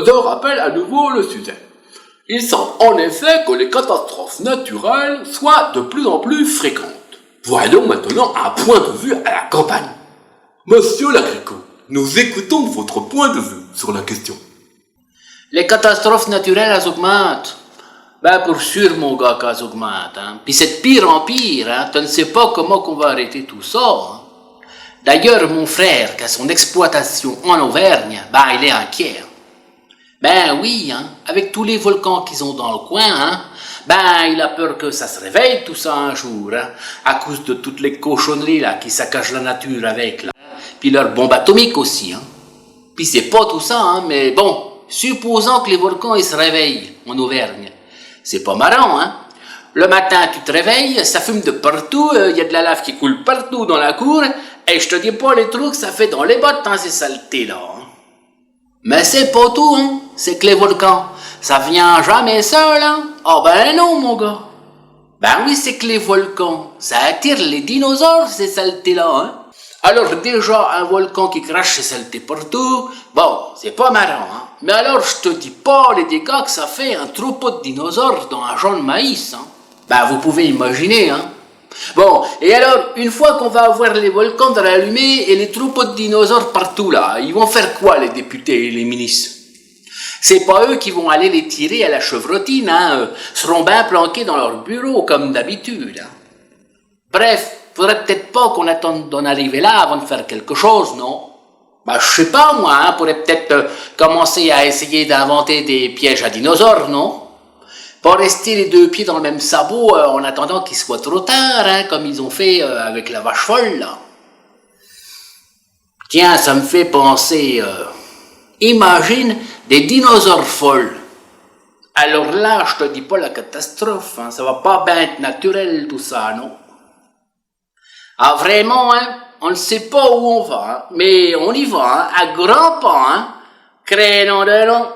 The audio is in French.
dinosaures rappelle à nouveau le sujet. Il semble en effet que les catastrophes naturelles soient de plus en plus fréquentes. Voyons maintenant un point de vue à la campagne. Monsieur l'agricole, nous écoutons votre point de vue sur la question. Les catastrophes naturelles, elles augmentent. Ben, pour sûr, mon gars, qu'elles augmentent. Hein. Puis c'est de pire en pire. Hein. Tu ne sais pas comment qu'on va arrêter tout ça. Hein. D'ailleurs, mon frère, qui a son exploitation en Auvergne, ben, il est inquiet. Hein. Ben oui, hein, avec tous les volcans qu'ils ont dans le coin, hein, ben il a peur que ça se réveille tout ça un jour, hein, à cause de toutes les cochonneries là qui saccagent la nature avec là, puis leurs bombes atomiques aussi, hein. Puis c'est pas tout ça, hein, mais bon, supposons que les volcans ils se réveillent en Auvergne, c'est pas marrant, hein. Le matin tu te réveilles, ça fume de partout, y a de la lave qui coule partout dans la cour, et je te dis pas les trous que ça fait dans les bottes, hein, ces saletés là. Hein. Mais c'est pas tout, hein. C'est que les volcans, ça vient jamais seul, hein. Oh ben non, mon gars. Ben oui, c'est que les volcans, ça attire les dinosaures, ces saletés-là, hein. Alors déjà, un volcan qui crache ses saletés partout, bon, c'est pas marrant, hein. Mais alors, je te dis pas les dégâts que ça fait un troupeau de dinosaures dans un champ de maïs, hein. Ben vous pouvez imaginer, hein. Bon, et alors, une fois qu'on va avoir les volcans de rallumer et les troupeaux de dinosaures partout là, ils vont faire quoi les députés et les ministres? C'est pas eux qui vont aller les tirer à la chevrotine, hein, seront bien planqués dans leur bureau comme d'habitude. Hein. Bref, faudrait peut-être pas qu'on attende d'en arriver là avant de faire quelque chose, non? Ben, je sais pas moi, hein, pourrait peut-être commencer à essayer d'inventer des pièges à dinosaures, non? Pas rester les deux pieds dans le même sabot en attendant qu'il soit trop tard, hein, comme ils ont fait avec la vache folle, là. Tiens, ça me fait penser... imagine des dinosaures folles. Alors là, je te dis pas la catastrophe, hein, ça va pas bien être naturel tout ça, non? Ah vraiment, hein, on ne sait pas où on va, hein, mais on y va, hein, à grands pas, hein, crénom de long.